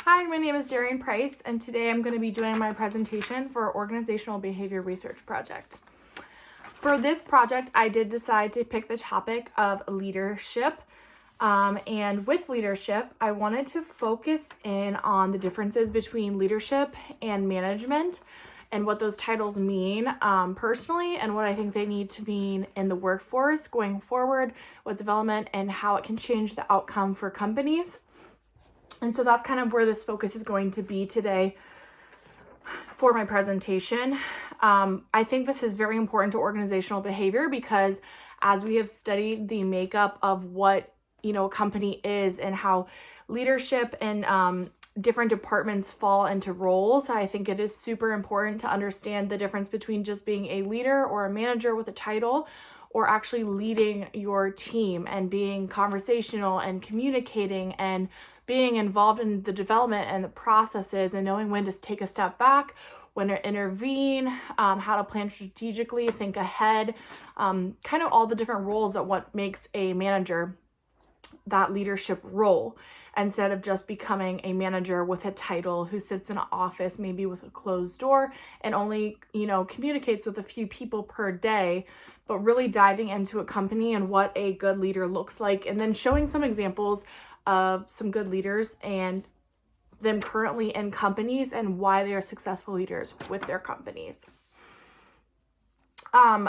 Hi, my name is Darian Price, and today I'm going to be doing my presentation for our Organizational Behavior Research Project. For this project, I did decide to pick the topic of leadership. And with leadership, I wanted to focus in on the differences between leadership and management and what those titles mean personally and what I think they need to mean in the workforce going forward with development and how it can change the outcome for companies. And so that's kind of where this focus is going to be today for my presentation. I think this is very important to organizational behavior because as we have studied the makeup of what a company is and how leadership and different departments fall into roles, I think it is super important to understand the difference between just being a leader or a manager with a title or actually leading your team and being conversational and communicating and being involved in the development and the processes and knowing when to take a step back, when to intervene, how to plan strategically, think ahead, kind of all the different roles that what makes a manager that leadership role instead of just becoming a manager with a title who sits in an office, maybe with a closed door and only, communicates with a few people per day, but really diving into a company and what a good leader looks like and then showing some examples of some good leaders and them currently in companies and why they are successful leaders with their companies.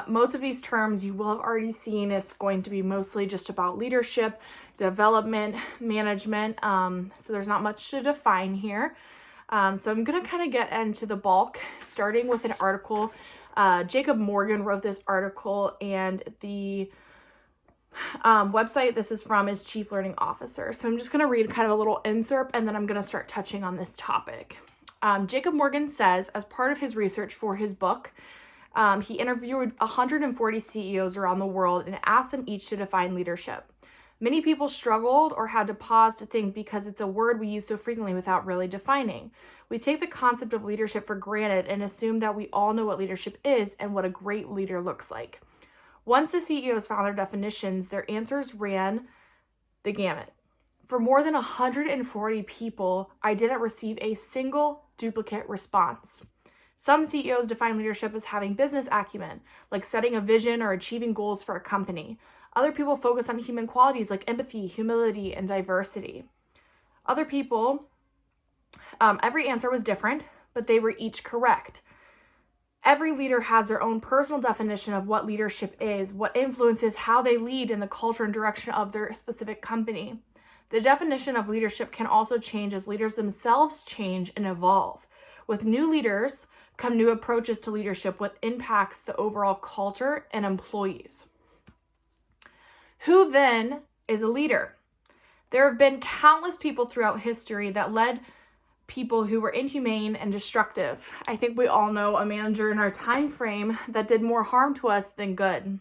Most of these terms you will have already seen. It's going to be mostly just about leadership, development, management. So there's not much to define here. So I'm going to kind of get into the bulk, starting with an article. Jacob Morgan wrote this article, and the website this is from is Chief Learning Officer. So I'm just going to read kind of a little insert, and then I'm going to start touching on this topic. Jacob Morgan says, as part of his research for his book, he interviewed 140 CEOs around the world and asked them each to define leadership. Many people struggled or had to pause to think because it's a word we use so frequently without really defining. We take the concept of leadership for granted and assume that we all know what leadership is and what a great leader looks like. Once the CEOs found their definitions, their answers ran the gamut. For more than 140 people, I didn't receive a single duplicate response. Some CEOs define leadership as having business acumen, like setting a vision or achieving goals for a company. Other people focus on human qualities like empathy, humility, and diversity. Other people, every answer was different, but they were each correct. Every leader has their own personal definition of what leadership is, what influences how they lead in the culture and direction of their specific company. The definition of leadership can also change as leaders themselves change and evolve. With new leaders come new approaches to leadership, what impacts the overall culture and employees. Who then is a leader? There have been countless people throughout history that led people who were inhumane and destructive. I think we all know a manager in our time frame that did more harm to us than good.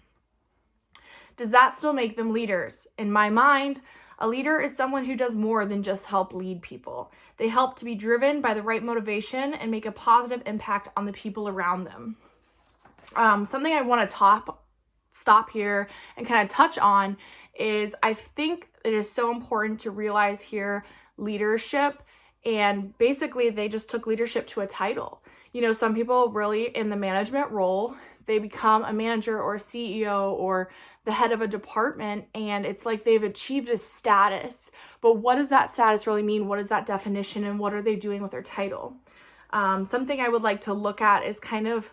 Does that still make them leaders? In my mind, a leader is someone who does more than just help lead people. They help to be driven by the right motivation and make a positive impact on the people around them. Something I want to stop here and kind of touch on is I think it is so important to realize here leadership. And basically, they just took leadership to a title. Some people really in the management role, they become a manager or a CEO or the head of a department, and it's like they've achieved a status. But what does that status really mean? What is that definition, and what are they doing with their title? Something I would like to look at is kind of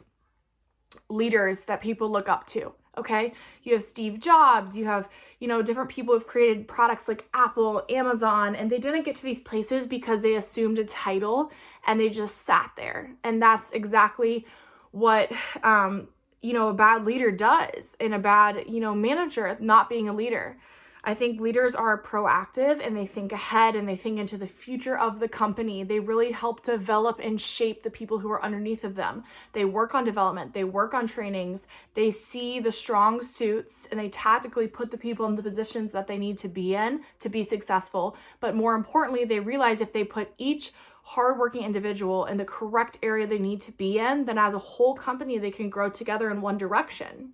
leaders that people look up to. Okay, you have Steve Jobs, you have, different people who've created products like Apple, Amazon, and they didn't get to these places because they assumed a title and they just sat there. And that's exactly what, a bad leader does and a bad, manager not being a leader. I think leaders are proactive and they think ahead and they think into the future of the company. They really help develop and shape the people who are underneath of them. They work on development, they work on trainings, they see the strong suits and they tactically put the people in the positions that they need to be in to be successful. But more importantly, they realize if they put each hardworking individual in the correct area they need to be in, then as a whole company, they can grow together in one direction.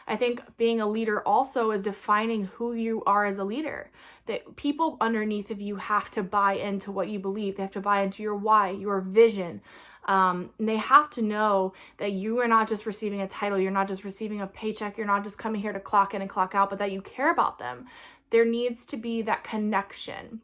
I think being a leader also is defining who you are as a leader. That people underneath of you have to buy into what you believe. They have to buy into your why, your vision. And they have to know that you are not just receiving a title, you're not just receiving a paycheck, you're not just coming here to clock in and clock out, but that you care about them. There needs to be that connection.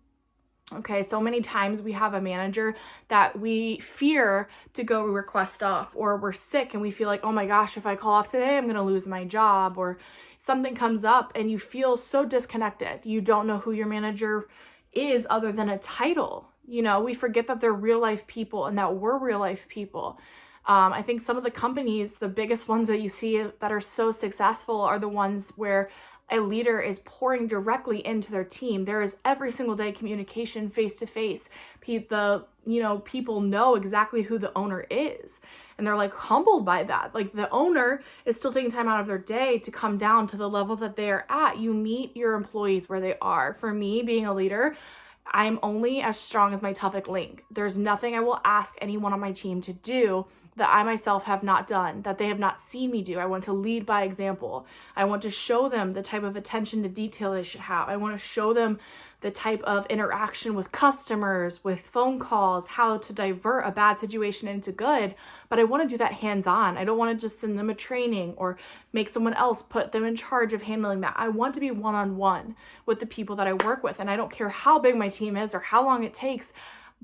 Okay, so many times we have a manager that we fear to go request off, or we're sick and we feel like, oh my gosh, if I call off today, I'm going to lose my job, or something comes up and you feel so disconnected. You don't know who your manager is other than a title. You know, we forget that they're real life people and that we're real life people. I think some of the companies, the biggest ones that you see that are so successful are the ones where a leader is pouring directly into their team. There is every single day communication face to face. People know exactly who the owner is, and they're like humbled by that. Like the owner is still taking time out of their day to come down to the level that they are at. You meet your employees where they are. For me, being a leader, I'm only as strong as my toughest link. There's nothing I will ask anyone on my team to do that I myself have not done, that they have not seen me do. I want to lead by example. I want to show them the type of attention to detail they should have. I want to show them the type of interaction with customers, with phone calls, how to divert a bad situation into good. But I want to do that hands-on. I don't want to just send them a training or make someone else put them in charge of handling that. I want to be one-on-one with the people that I work with. And I don't care how big my team is or how long it takes.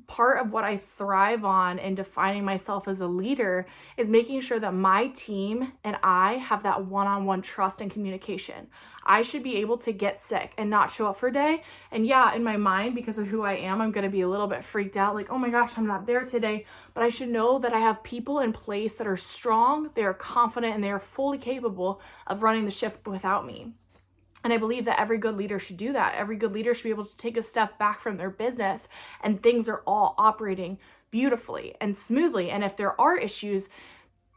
Part of what I thrive on in defining myself as a leader is making sure that my team and I have that one-on-one trust and communication. I should be able to get sick and not show up for a day. And yeah, in my mind, because of who I am, I'm going to be a little bit freaked out, like, oh my gosh, I'm not there today. But I should know that I have people in place that are strong, they are confident, and they are fully capable of running the shift without me. And I believe that every good leader should do that. Every good leader should be able to take a step back from their business and things are all operating beautifully and smoothly. And if there are issues,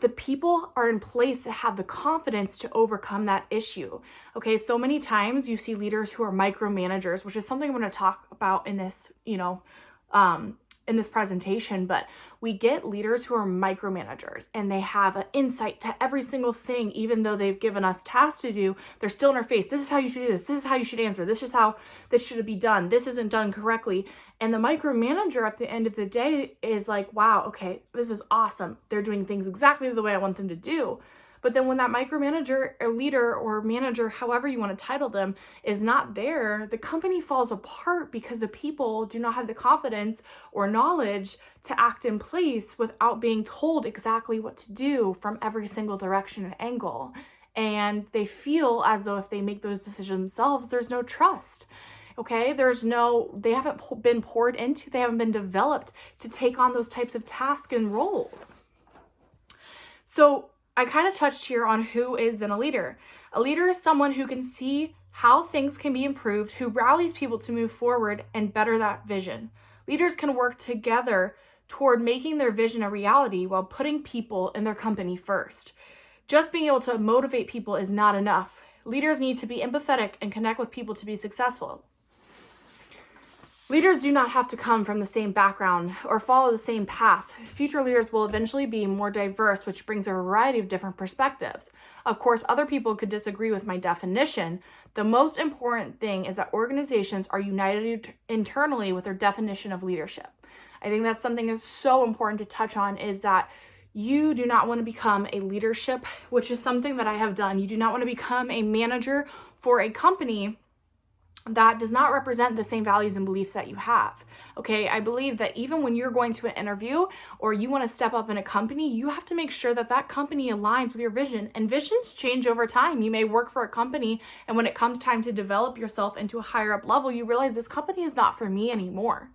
the people are in place that have the confidence to overcome that issue. Okay, so many times you see leaders who are micromanagers, which is something I'm going to talk about in this, in this presentation, but we get leaders who are micromanagers and they have an insight to every single thing. Even though they've given us tasks to do, they're still in our face. This is how you should do this. This is how you should answer. This is how this should be done. This isn't done correctly. And the micromanager at the end of the day is like, wow, okay, this is awesome. They're doing things exactly the way I want them to do. But then when that micromanager or leader or manager, however you want to title them, is not there, the company falls apart because the people do not have the confidence or knowledge to act in place without being told exactly what to do from every single direction and angle. And they feel as though if they make those decisions themselves, there's no trust. Okay, they haven't been poured into, they haven't been developed to take on those types of tasks and roles. So I kind of touched here on who is then a leader. A leader is someone who can see how things can be improved, who rallies people to move forward and better that vision. Leaders can work together toward making their vision a reality while putting people in their company first. Just being able to motivate people is not enough. Leaders need to be empathetic and connect with people to be successful. Leaders do not have to come from the same background or follow the same path. Future leaders will eventually be more diverse, which brings a variety of different perspectives. Of course, other people could disagree with my definition. The most important thing is that organizations are united internally with their definition of leadership. I think that's something that's so important to touch on, is that you do not want to become a leadership, which is something that I have done. You do not want to become a manager for a company that does not represent the same values and beliefs that you have. Okay, I believe that even when you're going to an interview or you want to step up in a company, you have to make sure that that company aligns with your vision. And visions change over time. You may work for a company, and when it comes time to develop yourself into a higher up level, you realize this company is not for me anymore.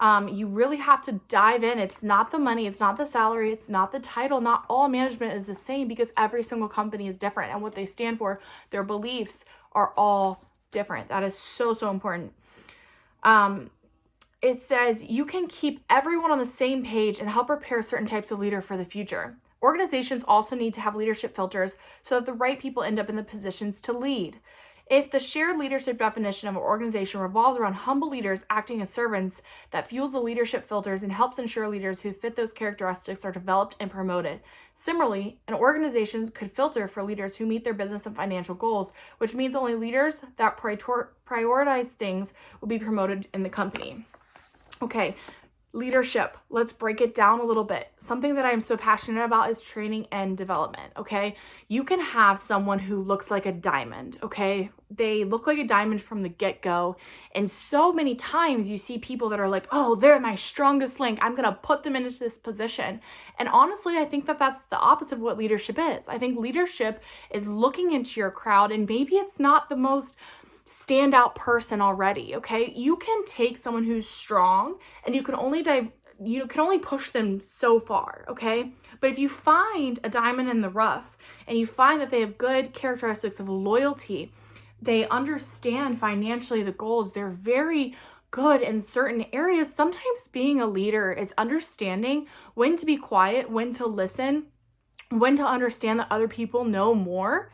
You really have to dive in. It's not the money, it's not the salary, it's not the title. Not all management is the same because every single company is different, and what they stand for, their beliefs are all different. That is so, so important. It says you can keep everyone on the same page and help prepare certain types of leader for the future. Organizations also need to have leadership filters so that the right people end up in the positions to lead. If the shared leadership definition of an organization revolves around humble leaders acting as servants, that fuels the leadership filters and helps ensure leaders who fit those characteristics are developed and promoted. Similarly, an organization could filter for leaders who meet their business and financial goals, which means only leaders that prioritize things will be promoted in the company. Okay, leadership. Let's break it down a little bit. Something that I'm so passionate about is training and development, okay? You can have someone who looks like a diamond, okay? They look like a diamond from the get-go. And so many times you see people that are like, oh, they're my strongest link. I'm going to put them into this position. And honestly, I think that that's the opposite of what leadership is. I think leadership is looking into your crowd, and maybe it's not the most standout person already, okay? You can take someone who's strong and you can only push them so far, okay? But if you find a diamond in the rough and you find that they have good characteristics of loyalty, they understand financially the goals, they're very good in certain areas. Sometimes being a leader is understanding when to be quiet, when to listen, when to understand that other people know more,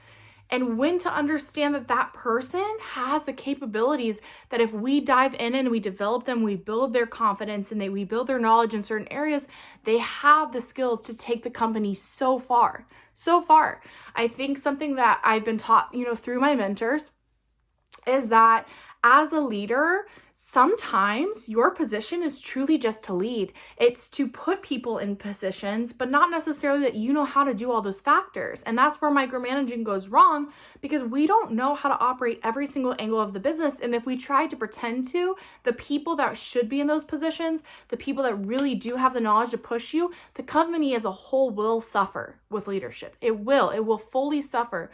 and when to understand that that person has the capabilities that if we dive in and we develop them, we build their confidence and we build their knowledge in certain areas, they have the skills to take the company so far, so far. I think something that I've been taught, through my mentors is that as a leader, sometimes your position is truly just to lead. It's to put people in positions, but not necessarily that you know how to do all those factors. And that's where micromanaging goes wrong, because we don't know how to operate every single angle of the business. And if we try to pretend to, the people that should be in those positions, the people that really do have the knowledge to push you, the company as a whole will suffer with leadership. It will fully suffer.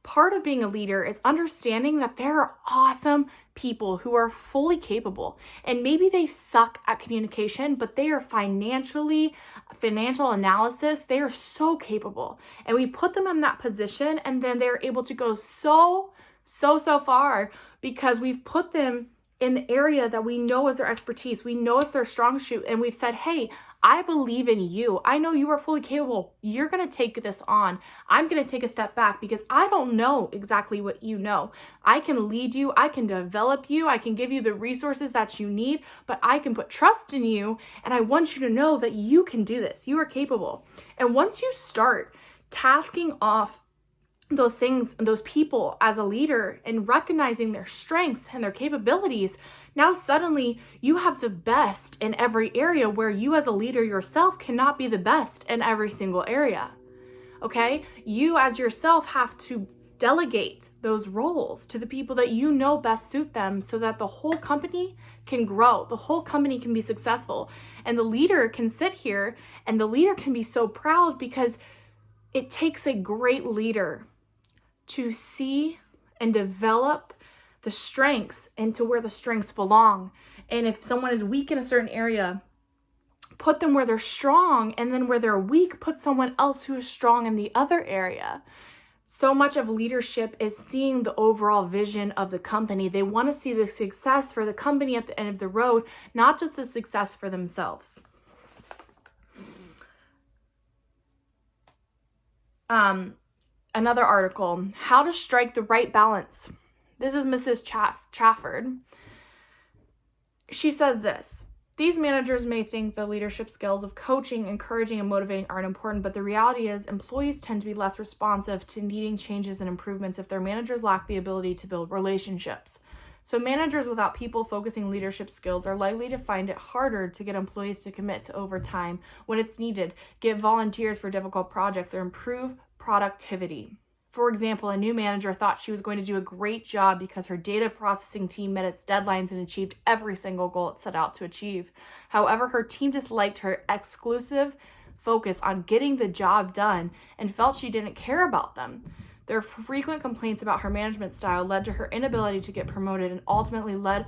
Part of being a leader is understanding that there are awesome people who are fully capable, and maybe they suck at communication, but they are financial analysis, they are so capable, and we put them in that position, and then they're able to go so far because we've put them in the area that we know is their expertise, we know it's their strong suit, and we've said, hey, I believe in you. I know you are fully capable. You're going to take this on. I'm going to take a step back because I don't know exactly what you know. I can lead you. I can develop you. I can give you the resources that you need, but I can put trust in you. And I want you to know that you can do this. You are capable. And once you start tasking off those things, those people as a leader and recognizing their strengths and their capabilities, now suddenly you have the best in every area where you as a leader yourself cannot be the best in every single area. Okay? You as yourself have to delegate those roles to the people that you know best suit them so that the whole company can grow, the whole company can be successful. And the leader can sit here and the leader can be so proud because it takes a great leader to see and develop the strengths into where the strengths belong. And if someone is weak in a certain area, put them where they're strong, and then where they're weak, put someone else who is strong in the other area. So much of leadership is seeing the overall vision of the company. They want to see the success for the company at the end of the road, not just the success for themselves. Another article, How to Strike the Right Balance. This is Mrs. Trafford. She says this: these managers may think the leadership skills of coaching, encouraging, and motivating aren't important, but the reality is employees tend to be less responsive to needing changes and improvements if their managers lack the ability to build relationships. So managers without people-focusing leadership skills are likely to find it harder to get employees to commit to overtime when it's needed, get volunteers for difficult projects, or improve productivity. For example, a new manager thought she was going to do a great job because her data processing team met its deadlines and achieved every single goal it set out to achieve. However, her team disliked her exclusive focus on getting the job done and felt she didn't care about them. Their frequent complaints about her management style led to her inability to get promoted and ultimately led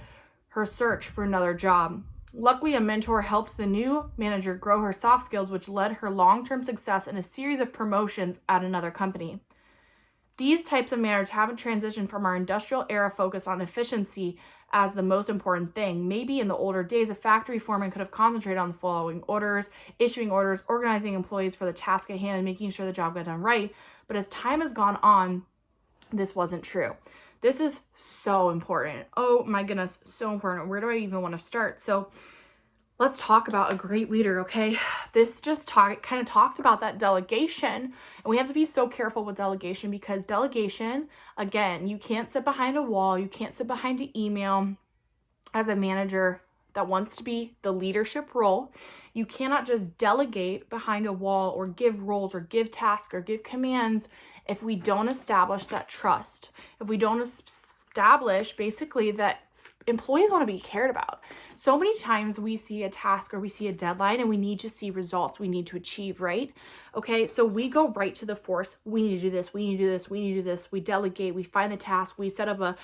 her search for another job. Luckily, a mentor helped the new manager grow her soft skills, which led her long-term success in a series of promotions at another company. These types of managers haven't transitioned from our industrial era focus on efficiency as the most important thing. Maybe in the older days, a factory foreman could have concentrated on the following orders, issuing orders, organizing employees for the task at hand, and making sure the job got done right. But as time has gone on, this wasn't true. This is so important. Oh my goodness, so important. Where do I even want to start? So let's talk about a great leader, okay? This just kind of talked about that delegation. And we have to be so careful with delegation, because delegation, again, you can't sit behind a wall. You can't sit behind an email as a manager that wants to be the leadership role. You cannot just delegate behind a wall or give roles or give tasks or give commands if we don't establish that trust. If we don't establish basically that employees want to be cared about. So many times we see a task or we see a deadline and we need to see results we need to achieve, right? Okay, so we go right to the force. We need to do this, we need to do this, we need to do this. We delegate, we find the task, we set up a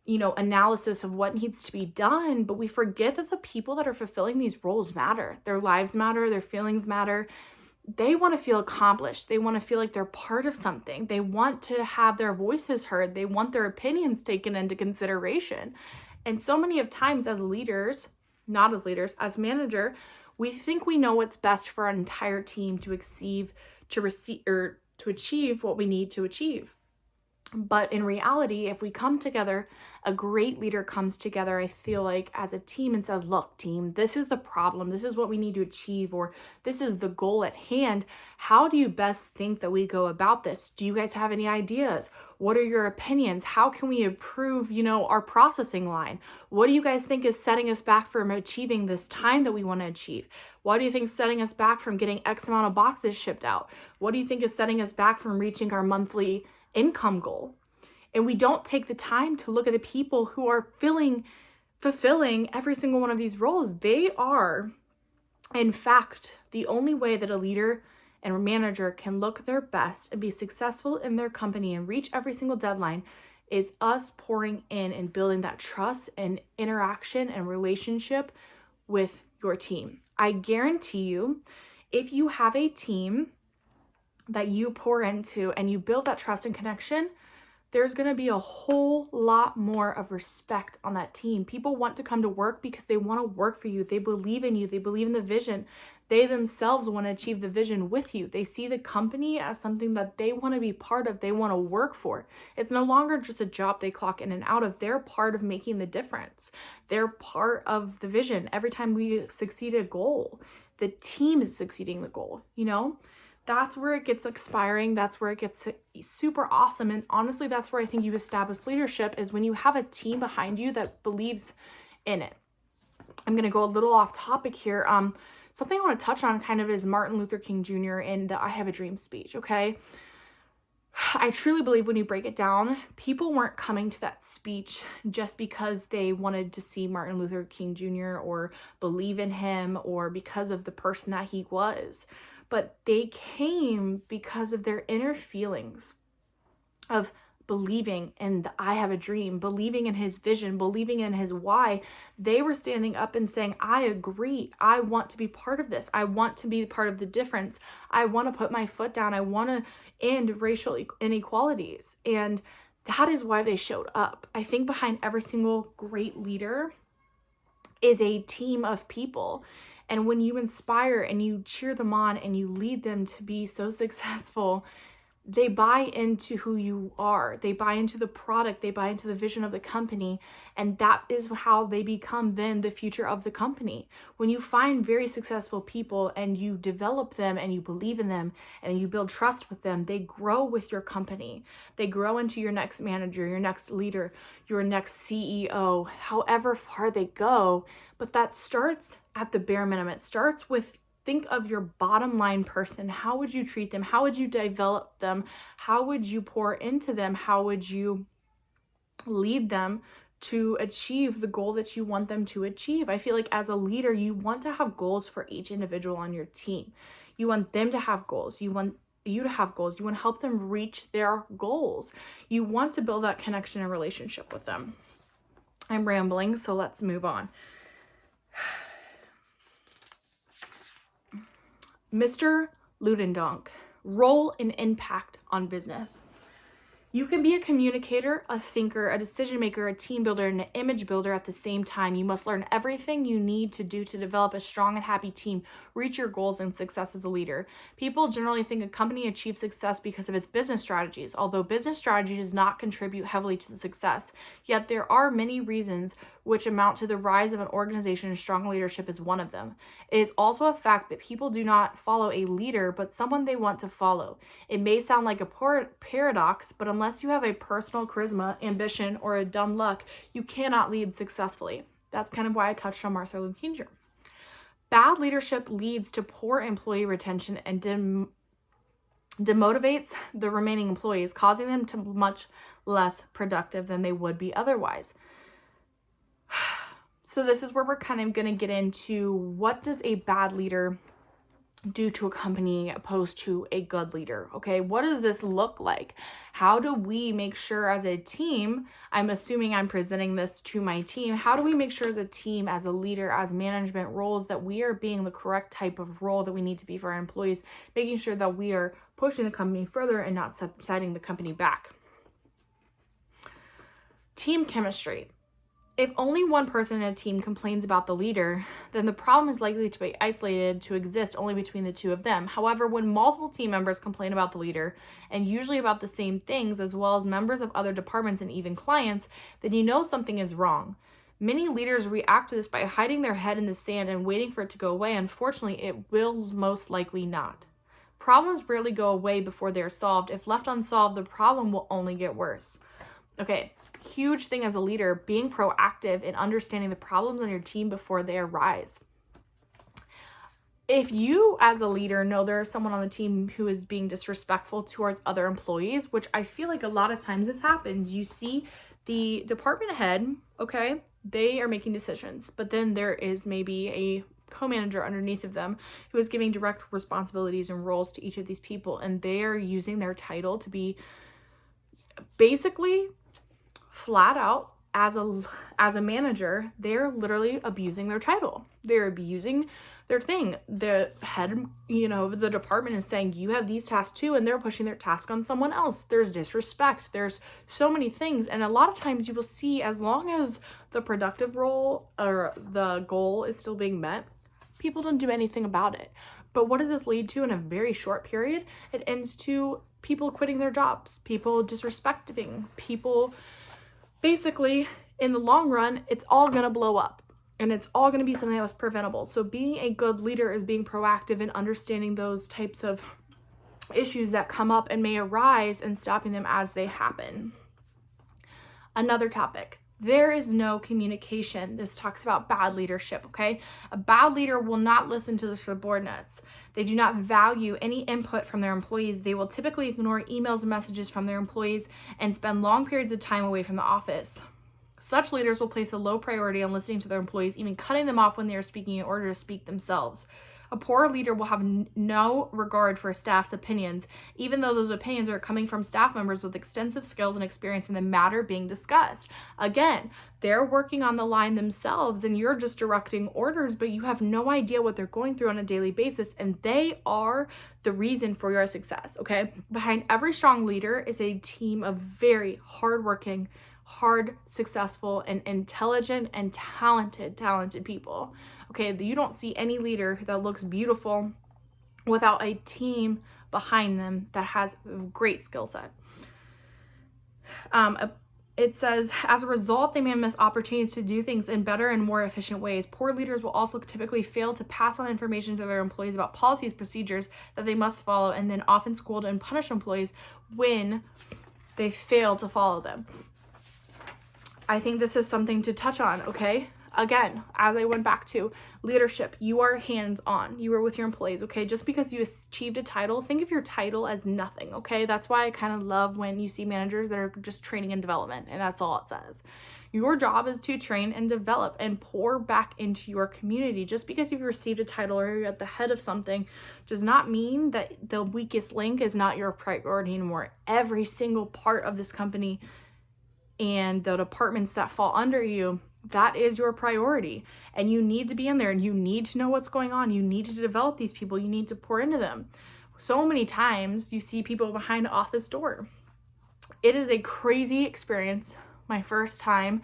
analysis of what needs to be done, but we forget that the people that are fulfilling these roles matter. Their lives matter, their feelings matter. They want to feel accomplished. They want to feel like they're part of something. They want to have their voices heard. They want their opinions taken into consideration. And so many of times as leaders, not as leaders, as manager, we think we know what's best for our entire team to achieve what we need to achieve. But in reality, if we come together, a great leader comes together, I feel like, as a team and says, look, team, this is the problem. This is what we need to achieve, or this is the goal at hand. How do you best think that we go about this? Do you guys have any ideas? What are your opinions? How can we improve, our processing line? What do you guys think is setting us back from achieving this time that we want to achieve? What do you think is setting us back from getting X amount of boxes shipped out? What do you think is setting us back from reaching our monthly income goal? And we don't take the time to look at the people who are fulfilling every single one of these roles. They are, in fact, the only way that a leader and a manager can look their best and be successful in their company and reach every single deadline is us pouring in and building that trust and interaction and relationship with your team. I guarantee you, if you have a team that you pour into and you build that trust and connection, there's going to be a whole lot more of respect on that team. People want to come to work because they want to work for you. They believe in you. They believe in the vision. They themselves want to achieve the vision with you. They see the company as something that they want to be part of. They want to work for. It's no longer just a job they clock in and out of. They're part of making the difference. They're part of the vision. Every time we succeed a goal, the team is succeeding the goal, That's where it gets inspiring. That's where it gets super awesome. And honestly, that's where I think you establish leadership, is when you have a team behind you that believes in it. I'm going to go a little off topic here. Something I want to touch on kind of is Martin Luther King Jr. in the I Have a Dream speech, okay? I truly believe when you break it down, people weren't coming to that speech just because they wanted to see Martin Luther King Jr. or believe in him or because of the person that he was. But they came because of their inner feelings of believing in the I Have a Dream, believing in his vision, believing in his why. They were standing up and saying, I agree. I want to be part of this. I want to be part of the difference. I want to put my foot down. I want to end racial inequalities. And that is why they showed up. I think behind every single great leader is a team of people. And when you inspire and you cheer them on and you lead them to be so successful, they buy into who you are. They buy into the product. They buy into the vision of the company. And that is how they become then the future of the company. When you find very successful people and you develop them and you believe in them and you build trust with them, they grow with your company. They grow into your next manager, your next leader, your next CEO, however far they go. But that starts at the bare minimum. It starts with, think of your bottom line person. How would you treat them? How would you develop them? How would you pour into them? How would you lead them to achieve the goal that you want them to achieve? I feel like as a leader, you want to have goals for each individual on your team. You want them to have goals. You want you to have goals. You want to help them reach their goals. You want to build that connection and relationship with them. I'm rambling, so let's move on. Mr. Ludendonk, role and impact on business. You can be a communicator, a thinker, a decision maker, a team builder, and an image builder at the same time. You must learn everything you need to do to develop a strong and happy team, reach your goals, and success as a leader. People generally think a company achieves success because of its business strategies, although business strategy does not contribute heavily to the success. Yet there are many reasons which amount to the rise of an organization, and strong leadership is one of them. It is also a fact that people do not follow a leader, but someone they want to follow. It may sound like a paradox, but unless you have a personal charisma, ambition, or a dumb luck, you cannot lead successfully. That's kind of why I touched on Martin Luther King Jr. Bad leadership leads to poor employee retention and demotivates the remaining employees, causing them to be much less productive than they would be otherwise. So this is where we're kind of going to get into what does a bad leader do to a company opposed to a good leader, okay? What does this look like? How do we make sure as a team, I'm assuming I'm presenting this to my team, how do we make sure as a team, as a leader, as management roles, that we are being the correct type of role that we need to be for our employees, making sure that we are pushing the company further and not setting the company back? Team chemistry. If only one person in a team complains about the leader, then the problem is likely to be isolated to exist only between the two of them. However, when multiple team members complain about the leader, and usually about the same things, as well as members of other departments and even clients, then you know something is wrong. Many leaders react to this by hiding their head in the sand and waiting for it to go away. Unfortunately, it will most likely not. Problems rarely go away before they are solved. If left unsolved, the problem will only get worse. Okay. Huge thing as a leader, being proactive in understanding the problems on your team before they arise. If you as a leader know there's someone on the team who is being disrespectful towards other employees, which I feel like a lot of times this happens, you see the department head, okay, they are making decisions, but then there is maybe a co-manager underneath of them who is giving direct responsibilities and roles to each of these people, and they are using their title to be basically flat out as a manager, they're literally abusing their title. They're abusing their thing. The head, of the department is saying, you have these tasks too, and they're pushing their task on someone else. There's disrespect. There's so many things. And a lot of times you will see, as long as the productive role or the goal is still being met, people don't do anything about it. But what does this lead to in a very short period? It ends to people quitting their jobs, people disrespecting, people. Basically, in the long run, it's all going to blow up, and it's all going to be something that was preventable. So being a good leader is being proactive in understanding those types of issues that come up and may arise and stopping them as they happen. Another topic. There is no communication. This talks about bad leadership, okay? A bad leader will not listen to the subordinates. They do not value any input from their employees. They will typically ignore emails and messages from their employees and spend long periods of time away from the office. Such leaders will place a low priority on listening to their employees, even cutting them off when they are speaking in order to speak themselves. A poor leader will have no regard for staff's opinions, even though those opinions are coming from staff members with extensive skills and experience in the matter being discussed. Again, they're working on the line themselves and you're just directing orders, but you have no idea what they're going through on a daily basis, and they are the reason for your success, okay? Behind every strong leader is a team of very hardworking, successful, and intelligent and talented people. Okay, you don't see any leader that looks beautiful without a team behind them that has a great skill set. It says, as a result, they may miss opportunities to do things in better and more efficient ways. Poor leaders will also typically fail to pass on information to their employees about policies, procedures that they must follow, and then often scold and punish employees when they fail to follow them. I think this is something to touch on, okay? Again, as I went back to leadership, you are hands-on. You are with your employees, okay? Just because you achieved a title, think of your title as nothing, okay? That's why I kind of love when you see managers that are just training and development, and that's all it says. Your job is to train and develop and pour back into your community. Just because you've received a title or you're at the head of something does not mean that the weakest link is not your priority anymore. Every single part of this company and the departments that fall under you, that is your priority, and you need to be in there, and you need to know what's going on. You need to develop these people. You need to pour into them. So many times you see people behind an office door. It is a crazy experience. My first time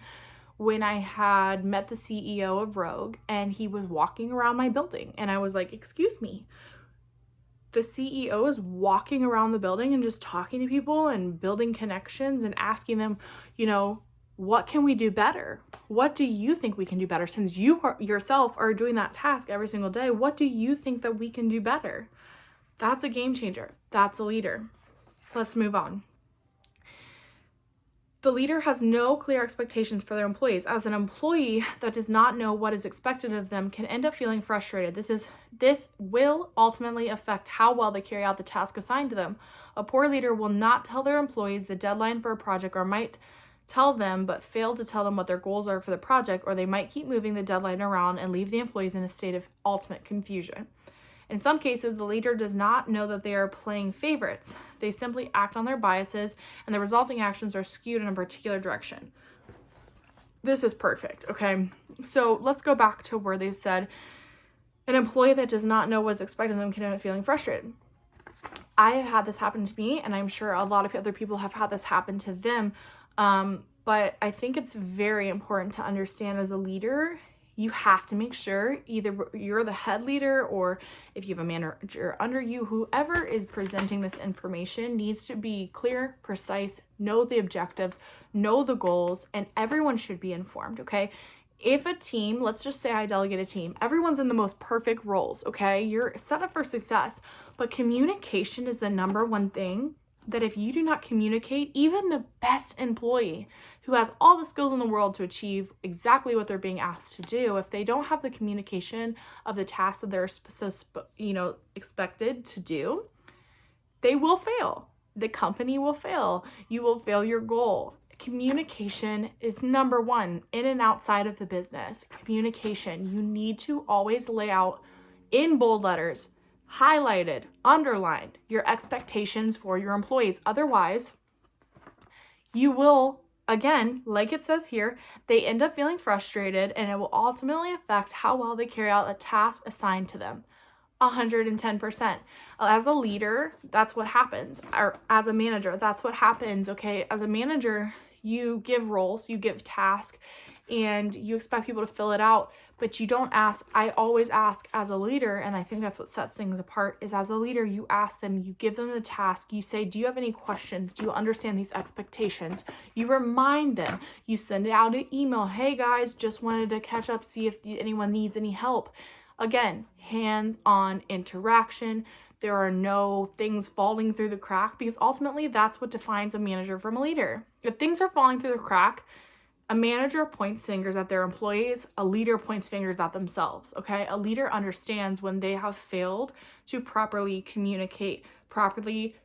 when I had met the CEO of Rogue, and he was walking around my building, and I was like, excuse me, the CEO is walking around the building and just talking to people and building connections and asking them, what can we do better? What do you think we can do better? Since you yourself are doing that task every single day, what do you think that we can do better? That's a game changer. That's a leader. Let's move on. The leader has no clear expectations for their employees. As an employee that does not know what is expected of them can end up feeling frustrated. This will ultimately affect how well they carry out the task assigned to them. A poor leader will not tell their employees the deadline for a project, or might tell them but fail to tell them what their goals are for the project, or they might keep moving the deadline around and leave the employees in a state of ultimate confusion. In some cases, the leader does not know that they are playing favorites. They simply act on their biases, and the resulting actions are skewed in a particular direction. This is perfect, okay? So let's go back to where they said an employee that does not know what's expected of them can end up feeling frustrated. I have had this happen to me, and I'm sure a lot of other people have had this happen to them. But I think it's very important to understand as a leader, you have to make sure either you're the head leader, or if you have a manager under you, whoever is presenting this information needs to be clear, precise, know the objectives, know the goals, and everyone should be informed, okay? If a team, let's just say I delegate a team, everyone's in the most perfect roles, okay? You're set up for success, but communication is the number one thing that if you do not communicate, even the best employee who has all the skills in the world to achieve exactly what they're being asked to do, if they don't have the communication of the tasks that they're expected to do, they will fail. The company will fail. You will fail your goal. Communication is number one in and outside of the business. Communication, you need to always lay out in bold letters, highlighted, underlined, your expectations for your employees. Otherwise, you will, again, like it says here, they end up feeling frustrated, and it will ultimately affect how well they carry out a task assigned to them. 110%. As a leader, that's what happens. Or as a manager, that's what happens, okay? As a manager, you give roles, you give tasks, and you expect people to fill it out, but you don't ask. I always ask as a leader, and I think that's what sets things apart, is as a leader, you ask them, you give them the task, you say, do you have any questions? Do you understand these expectations? You remind them, you send out an email, hey guys, just wanted to catch up, see if anyone needs any help. Again, hands-on interaction. There are no things falling through the crack, because ultimately that's what defines a manager from a leader. If things are falling through the crack, a manager points fingers at their employees, a leader points fingers at themselves, okay? A leader understands when they have failed to properly communicate, properly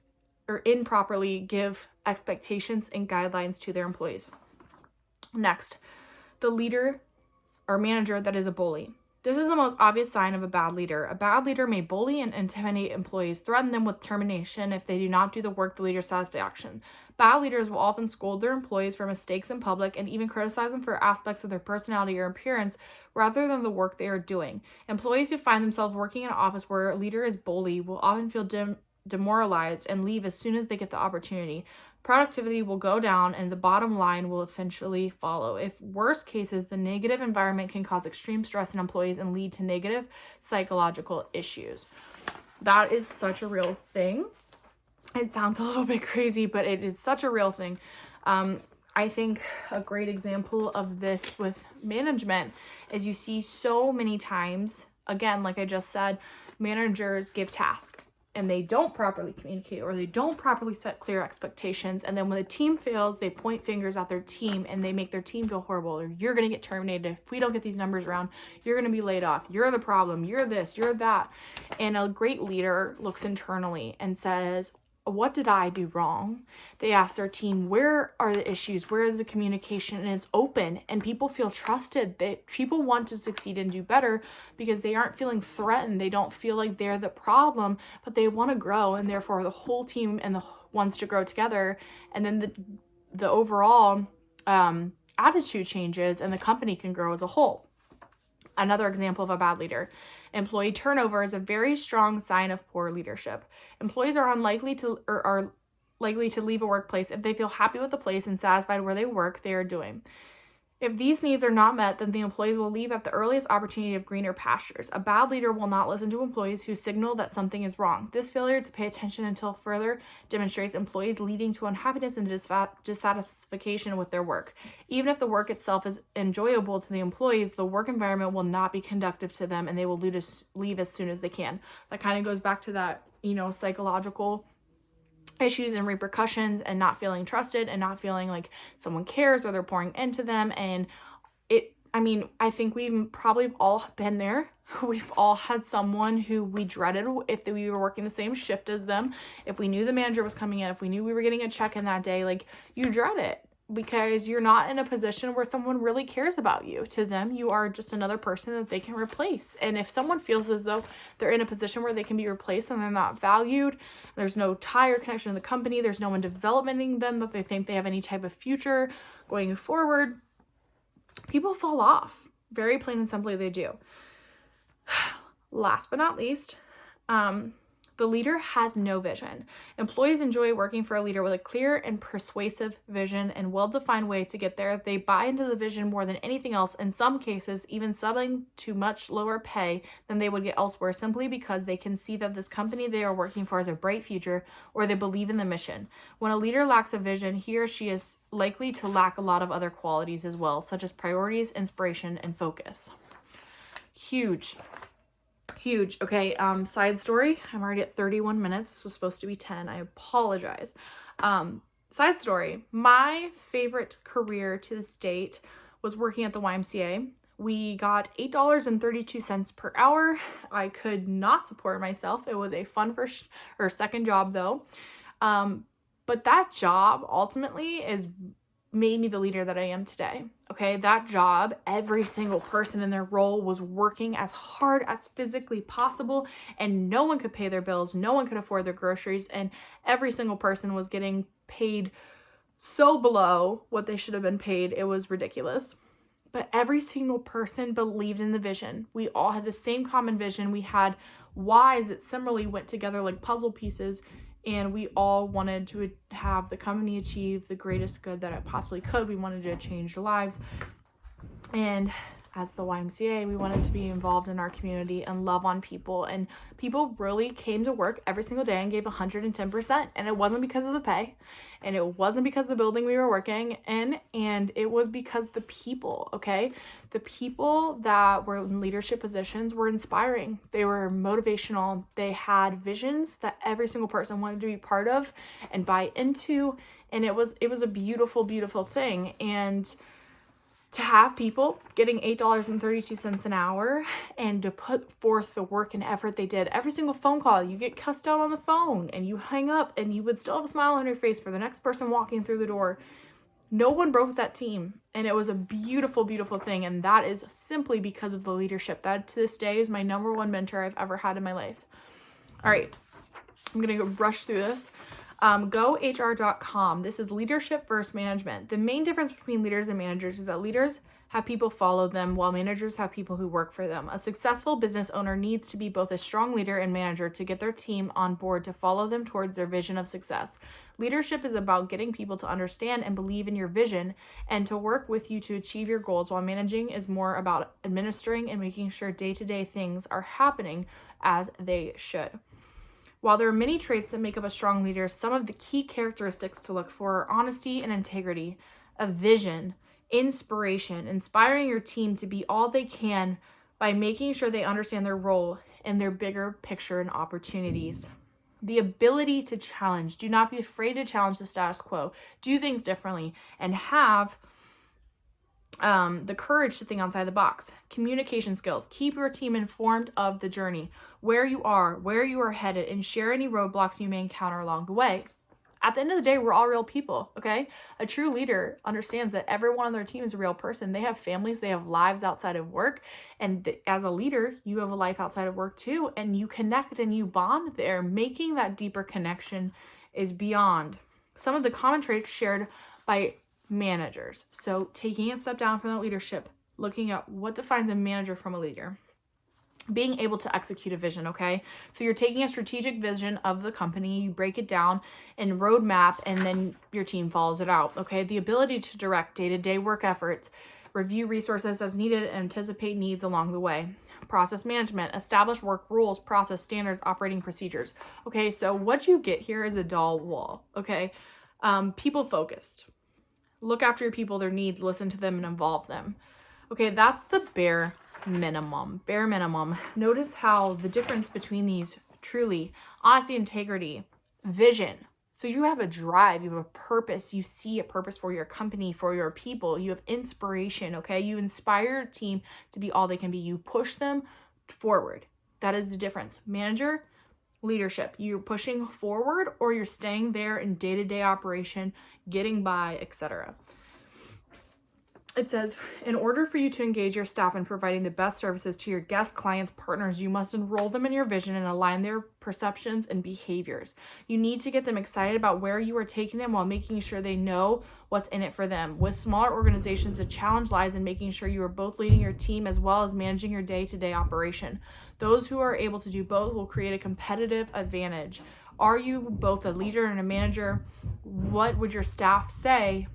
or improperly give expectations and guidelines to their employees. Next, the leader or manager that is a bully. This is the most obvious sign of a bad leader. A bad leader may bully and intimidate employees, threaten them with termination if they do not do the work to leader's satisfaction. Bad leaders will often scold their employees for mistakes in public and even criticize them for aspects of their personality or appearance rather than the work they are doing. Employees who find themselves working in an office where a leader is bully will often feel demoralized and leave as soon as they get the opportunity. Productivity will go down and the bottom line will eventually follow. If worst cases, the negative environment can cause extreme stress in employees and lead to negative psychological issues. That is such a real thing. It sounds a little bit crazy, but it is such a real thing. I think a great example of this with management is you see so many times, again, like I just said, managers give tasks and they don't properly communicate, or they don't properly set clear expectations. And then when the team fails, they point fingers at their team and they make their team feel horrible, or you're going to get terminated. If we don't get these numbers around, you're going to be laid off. You're the problem. You're this, you're that. And a great leader looks internally and says, what did I do wrong? They ask their team, where are the issues? Where is the communication? And it's open and people feel trusted. People want to succeed and do better because they aren't feeling threatened. They don't feel like they're the problem, but they want to grow, and therefore the whole team wants to grow together. And then the overall attitude changes and the company can grow as a whole. Another example of a bad leader. Employee turnover is a very strong sign of poor leadership. Employees are unlikely to, or are likely to leave a workplace if they feel happy with the place and satisfied where they work they are doing. If these needs are not met, then the employees will leave at the earliest opportunity of greener pastures. A bad leader will not listen to employees who signal that something is wrong. This failure to pay attention until further demonstrates employees leading to unhappiness and dissatisfaction with their work. Even if the work itself is enjoyable to the employees, the work environment will not be conducive to them, and they will leave as soon as they can. That kind of goes back to that, psychological issues and repercussions, and not trusted and not feeling like someone cares or they're pouring into them. And I think we've probably all been there. We've all had someone who we dreaded if we were working the same shift as them. If we knew the manager was coming in, if we knew we were getting a check in that day, like, you dread it because you're not in a position where someone really cares about you. To them, you are just another person that they can replace. And if someone feels as though they're in a position where they can be replaced and they're not valued, there's no tie or connection to the company, there's no one developing them, that they think they have any type of future going forward, people fall off. Very plain and simply, they do. Last but not least, the leader has no vision. Employees enjoy working for a leader with a clear and persuasive vision and well-defined way to get there. They buy into the vision more than anything else, in some cases even settling to much lower pay than they would get elsewhere, simply because they can see that this company they are working for has a bright future, or they believe in the mission. When a leader lacks a vision, he or she is likely to lack a lot of other qualities as well, such as priorities, inspiration, and focus. Huge. Okay, side story. I'm already at 31 minutes. This was supposed to be 10. I apologize. Side story. My favorite career to this date was working at the YMCA. We got $8.32 per hour. I could not support myself. It was a fun second job though. But that job ultimately made me the leader that I am today. Okay, that job, every single person in their role was working as hard as physically possible, and no one could pay their bills, no one could afford their groceries, and every single person was getting paid so below what they should have been paid. It was ridiculous. But every single person believed in the vision. We all had the same common vision. We had whys that similarly went together like puzzle pieces, and we all wanted to have the company achieve the greatest good that it possibly could. We wanted to change lives. And as the YMCA, we wanted to be involved in our community and love on people. And people really came to work every single day and gave 110%. And it wasn't because of the pay. And it wasn't because of the building we were working in. And it was because the people, okay? The people that were in leadership positions were inspiring. They were motivational. They had visions that every single person wanted to be part of and buy into. And it was a beautiful, beautiful thing. And to have people getting $8.32 an hour and to put forth the work and effort they did, every single phone call, you get cussed out on the phone and you hang up and you would still have a smile on your face for the next person walking through the door. No one broke that team, and it was a beautiful, beautiful thing. And that is simply because of the leadership. That to this day is my number one mentor I've ever had in my life. All right, I'm going to rush through this. GoHR.com. This is leadership versus management. The main difference between leaders and managers is that leaders have people follow them, while managers have people who work for them. A successful business owner needs to be both a strong leader and manager to get their team on board to follow them towards their vision of success. Leadership is about getting people to understand and believe in your vision and to work with you to achieve your goals, while managing is more about administering and making sure day-to-day things are happening as they should. While there are many traits that make up a strong leader, some of the key characteristics to look for are honesty and integrity, a vision, inspiration, inspiring your team to be all they can by making sure they understand their role and their bigger picture and opportunities. The ability to challenge. Do not be afraid to challenge the status quo. Do things differently and have the courage to think outside the box. Communication skills. Keep your team informed of the journey, where you are headed, and share any roadblocks you may encounter along the way. At the end of the day, we're all real people, okay? A true leader understands that everyone on their team is a real person. They have families, they have lives outside of work, and as a leader, you have a life outside of work too, and you connect and you bond there. Making that deeper connection is beyond. Some of the common traits shared by managers. So taking a step down from the leadership, looking at what defines a manager from a leader. being able to execute a vision, okay? So you're taking a strategic vision of the company, you break it down in roadmap, and then your team follows it out, okay? The ability to direct day-to-day work efforts, review resources as needed, and anticipate needs along the way. Process management, establish work rules, process standards, operating procedures. Okay, so what you get here is a dull wall, okay? People focused. Look after your people, their needs, listen to them, and involve them. Okay, that's the bare minimum. Notice how the difference between these: truly, honesty, integrity, vision. So you have a drive, you have a purpose, you see a purpose for your company, for your people, you have inspiration, okay? You inspire your team to be all they can be. You push them forward. That is the difference. Manager, leadership. You're pushing forward or you're staying there in day-to-day operation, getting by, etc. It says, in order for you to engage your staff in providing the best services to your guests, clients, partners, you must enroll them in your vision and align their perceptions and behaviors. You need to get them excited about where you are taking them while making sure they know what's in it for them. With smaller organizations, the challenge lies in making sure you are both leading your team as well as managing your day-to-day operation. Those who are able to do both will create a competitive advantage. Are you both a leader and a manager? What would your staff say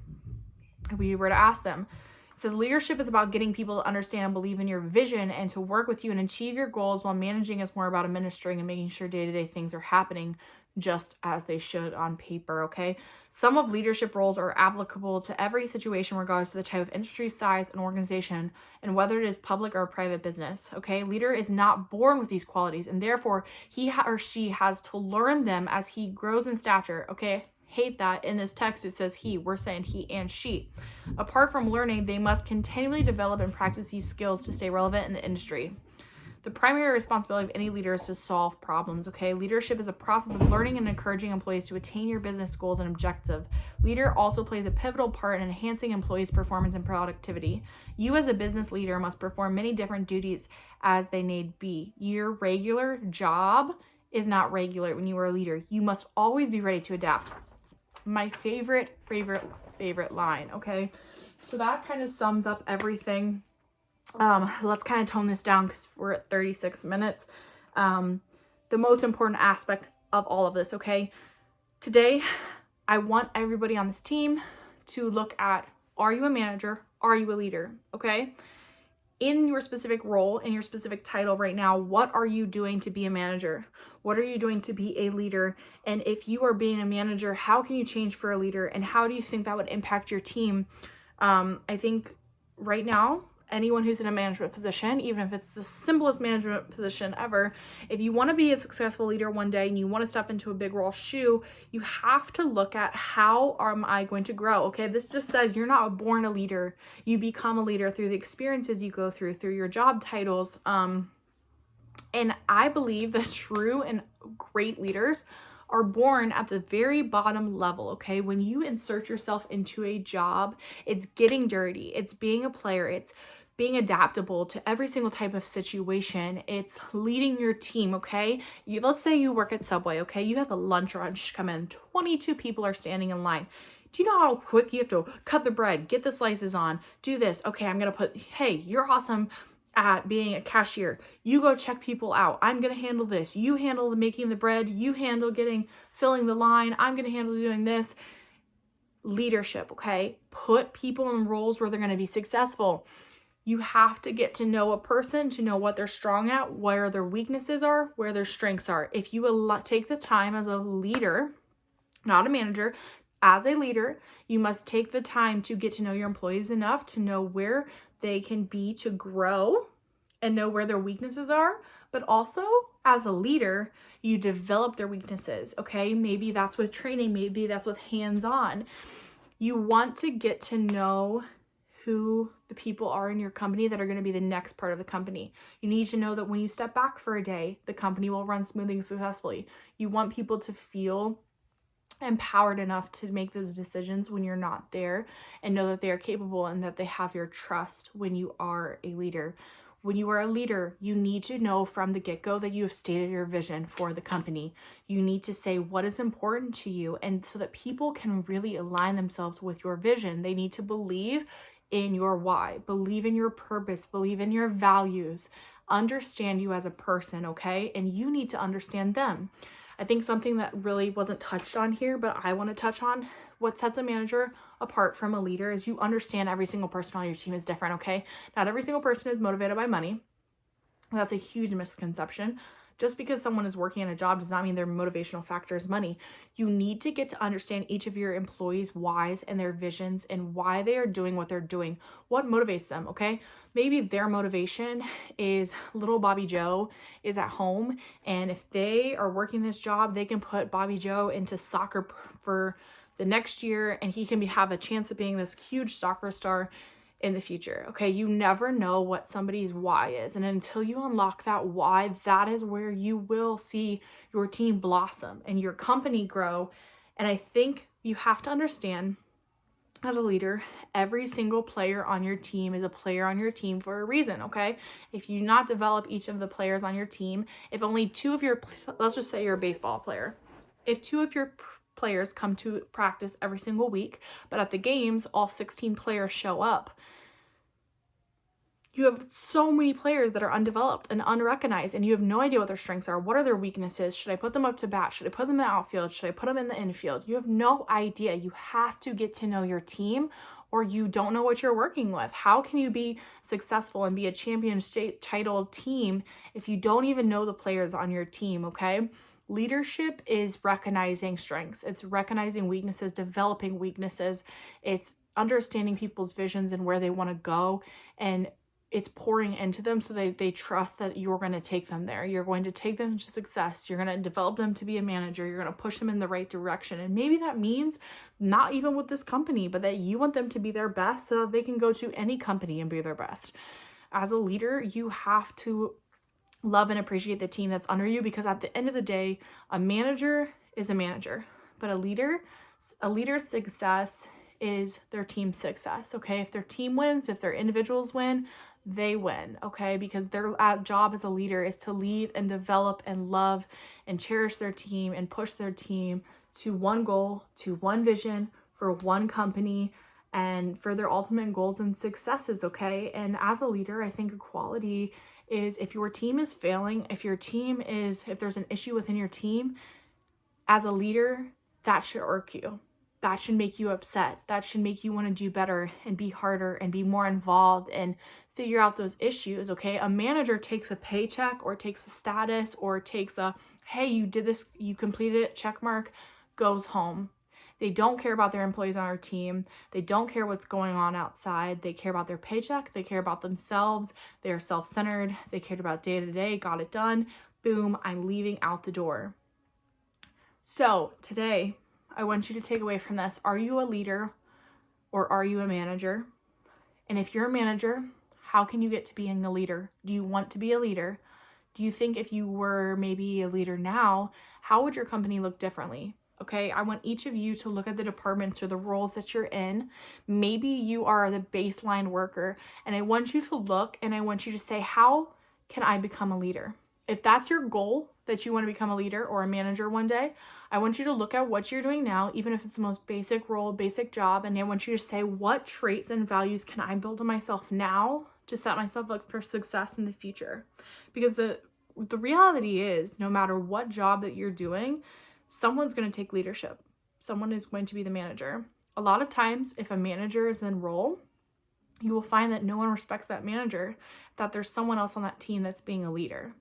if we were to ask them? It says leadership is about getting people to understand and believe in your vision and to work with you and achieve your goals, while managing is more about administering and making sure day-to-day things are happening just as they should on paper, okay? Some of leadership roles are applicable to every situation regardless of the type of industry, size, and organization, and whether it is public or private business, okay? Leader is not born with these qualities, and therefore he or she has to learn them as he grows in stature, okay? Hate that in this text it says he. We're saying he and she. Apart from learning, they must continually develop and practice these skills to stay relevant in the industry. The primary responsibility of any leader is to solve problems, okay? Leadership is a process of learning and encouraging employees to attain your business goals and objectives. Leader also plays a pivotal part in enhancing employees' performance and productivity. You as a business leader must perform many different duties as they need be. Your regular job is not regular when you are a leader. You must always be ready to adapt. My favorite line, okay? So that kind of sums up everything. Let's kind of tone this down because we're at 36 minutes. The most important aspect of all of this, okay? Today, I want everybody on this team to look at, are you a manager? Are you a leader? Okay? In your specific role, in your specific title right now, what are you doing to be a manager? What are you doing to be a leader? And if you are being a manager, how can you change for a leader? And how do you think that would impact your team? I think right now, anyone who's in a management position, even if it's the simplest management position ever, if you want to be a successful leader one day and you want to step into a big role shoe, you have to look at, how am I going to grow? Okay, this just says you're not born a leader. You become a leader through the experiences you go through your job titles. And I believe that true and great leaders are born at the very bottom level, okay? When you insert yourself into a job, it's getting dirty, it's being a player, it's being adaptable to every single type of situation. It's leading your team, okay? Let's say you work at Subway, okay? You have a lunch rush come in, 22 people are standing in line. Do you know how quick you have to cut the bread, get the slices on, do this? Okay, I'm gonna put, hey, you're awesome at being a cashier. You go check people out. I'm gonna handle this. You handle the making the bread. You handle filling the line. I'm gonna handle doing this. Leadership, okay? Put people in roles where they're gonna be successful. You have to get to know a person to know what they're strong at, where their weaknesses are, where their strengths are. If you take the time as a leader, not a manager, as a leader, you must take the time to get to know your employees enough to know where they can be to grow and know where their weaknesses are. But also, as a leader, you develop their weaknesses, okay? Maybe that's with training, maybe that's with hands-on. You want to get to know who the people are in your company that are going to be the next part of the company. You need to know that when you step back for a day, the company will run smoothly and successfully. You want people to feel empowered enough to make those decisions when you're not there, and know that they are capable and that they have your trust when you are a leader. When you are a leader, you need to know from the get-go that you have stated your vision for the company. You need to say what is important to you, and so that people can really align themselves with your vision. They need to believe in your why, believe in your purpose, believe in your values. understand you as a person, okay? And you need to understand them. I think something that really wasn't touched on here, but I want to touch on, what sets a manager apart from a leader is you understand every single person on your team is different, okay? Not every single person is motivated by money. That's a huge misconception. Just because someone is working in a job does not mean their motivational factor is money. You need to get to understand each of your employees' whys and their visions and why they are doing what they're doing. What motivates them, okay? Maybe their motivation is little Bobby Joe is at home, and if they are working this job, they can put Bobby Joe into soccer for the next year, and he can have a chance of being this huge soccer star in the future. Okay, you never know what somebody's why is, and until you unlock that why, that is where you will see your team blossom and your company grow. And I think you have to understand, as a leader, every single player on your team is a player on your team for a reason, okay? If you not develop each of the players on your team, if only two of your, let's just say you're a baseball player, if two of your players come to practice every single week, but at the games, all 16 players show up, you have so many players that are undeveloped and unrecognized, and you have no idea what their strengths are. What are their weaknesses? Should I put them up to bat? Should I put them in the outfield? Should I put them in the infield? You have no idea. You have to get to know your team, or you don't know what you're working with. How can you be successful and be a champion state title team if you don't even know the players on your team, okay? Leadership is recognizing strengths. It's recognizing weaknesses, developing weaknesses. It's understanding people's visions and where they want to go, and it's pouring into them so they trust that you're going to take them there. You're going to take them to success. You're going to develop them to be a manager. You're going to push them in the right direction. And maybe that means not even with this company, but that you want them to be their best so that they can go to any company and be their best. As a leader, you have to love and appreciate the team that's under you, because at the end of the day, a manager is a manager, but a leader's success is their team's success, okay? If their team wins, if their individuals win, they win, okay? Because their job as a leader is to lead and develop and love and cherish their team and push their team to one goal, to one vision for one company and for their ultimate goals and successes, okay? And as a leader, I think equality is, if your team is failing, if there's an issue within your team, as a leader, that should irk you. That should make you upset. That should make you want to do better and be harder and be more involved and figure out those issues, okay? A manager takes a paycheck or takes a status or takes a, hey, you did this, you completed it, check mark, goes home. They don't care about their employees on our team. They don't care what's going on outside. They care about their paycheck. They care about themselves. They are self-centered. They cared about day-to-day, got it done. Boom, I'm leaving out the door. So today, I want you to take away from this, are you a leader or are you a manager? And if you're a manager, how can you get to being a leader? Do you want to be a leader? Do you think if you were maybe a leader now, how would your company look differently? Okay, I want each of you to look at the departments or the roles that you're in. Maybe you are the baseline worker, and I want you to look and I want you to say, how can I become a leader? If that's your goal, that you want to become a leader or a manager one day, I want you to look at what you're doing now, even if it's the most basic role, basic job, and I want you to say, what traits and values can I build in myself now to set myself up for success in the future? Because the reality is, no matter what job that you're doing, someone's going to take leadership. Someone is going to be the manager. A lot of times, if a manager is in role, you will find that no one respects that manager, that there's someone else on that team that's being a leader.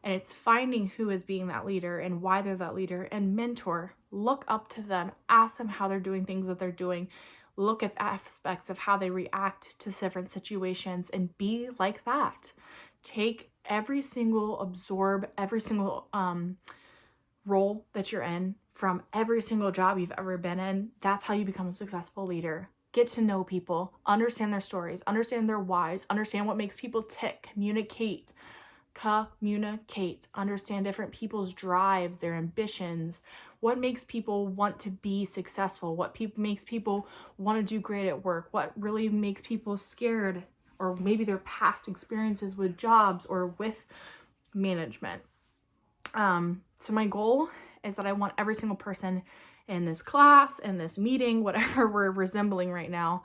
And it's finding who is being that leader and why they're that leader, and mentor, look up to them, ask them how they're doing things that they're doing, look at aspects of how they react to different situations and be like that. Absorb every single role that you're in from every single job you've ever been in. That's how you become a successful leader. Get to know people, understand their stories, understand their whys, understand what makes people tick, communicate, understand different people's drives, their ambitions, what makes people want to be successful, what makes people want to do great at work, what really makes people scared, or maybe their past experiences with jobs or with management. So my goal is that I want every single person in this class, in this meeting, whatever we're resembling right now,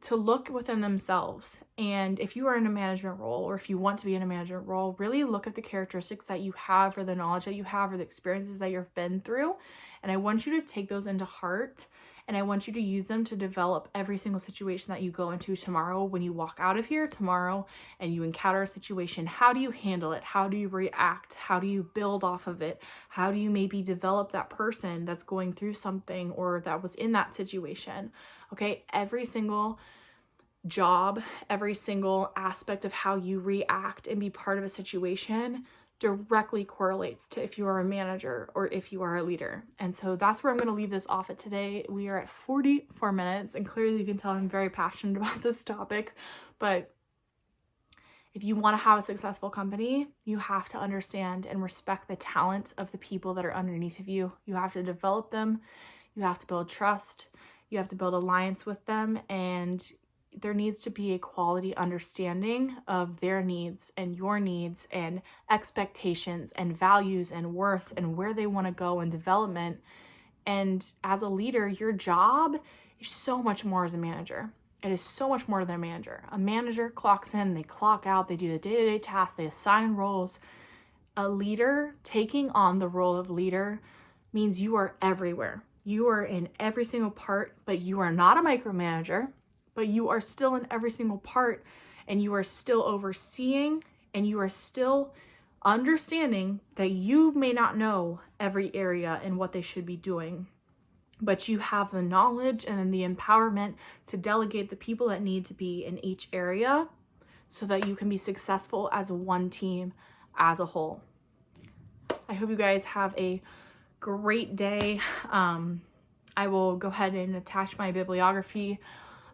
to look within themselves. And if you are in a management role, or if you want to be in a management role, really look at the characteristics that you have, or the knowledge that you have, or the experiences that you've been through. And I want you to take those into heart, and I want you to use them to develop every single situation that you go into tomorrow. When you walk out of here tomorrow and you encounter a situation, how do you handle it? How do you react? How do you build off of it? How do you maybe develop that person that's going through something or that was in that situation? Okay, every single job, every single aspect of how you react and be part of a situation directly correlates to if you are a manager or if you are a leader. And so that's where I'm going to leave this off at today. We are at 44 minutes, and clearly you can tell I'm very passionate about this topic. But if you want to have a successful company, you have to understand and respect the talent of the people that are underneath of you. You have to develop them. You have to build trust. You have to build alliance with them, and there needs to be a quality understanding of their needs and your needs and expectations and values and worth and where they want to go in development. And as a leader, your job is so much more as a manager. It is so much more than a manager. A manager clocks in, they clock out, they do the day-to-day tasks, they assign roles. A leader taking on the role of leader means you are everywhere. You are in every single part, but you are not a micromanager. But you are still in every single part, and you are still overseeing, and you are still understanding that you may not know every area and what they should be doing, but you have the knowledge and the empowerment to delegate the people that need to be in each area so that you can be successful as one team as a whole. I hope you guys have a great day. I will go ahead and attach my bibliography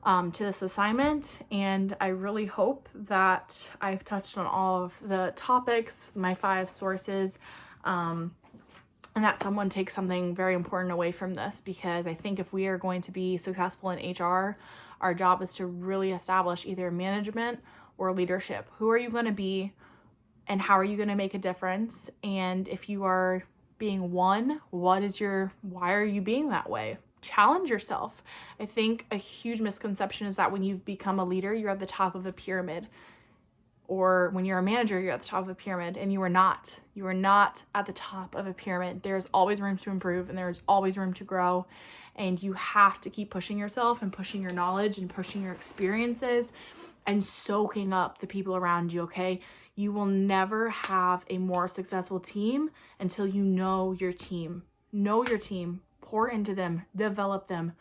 to this assignment, and I really hope that I've touched on all of the topics, my 5 sources, and that someone takes something very important away from this, because I think if we are going to be successful in HR, our job is to really establish either management or leadership. Who are you going to be, and how are you going to make a difference? And if you are being one, why are you being that way? Challenge yourself. I think a huge misconception is that when you become a leader, you're at the top of a pyramid, or when you're a manager, you're at the top of a pyramid, and you are not. You are not at the top of a pyramid. There's always room to improve, and there's always room to grow, and you have to keep pushing yourself and pushing your knowledge and pushing your experiences and soaking up the people around you, okay? You will never have a more successful team until you know your team. Know your team. Pour into them, develop them,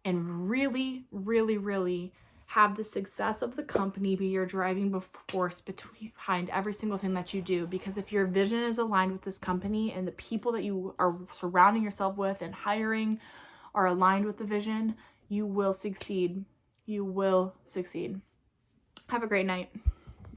and really, really, really have the success of the company be your driving force behind every single thing that you do. Because if your vision is aligned with this company and the people that you are surrounding yourself with and hiring are aligned with the vision, you will succeed. You will succeed. Have a great night.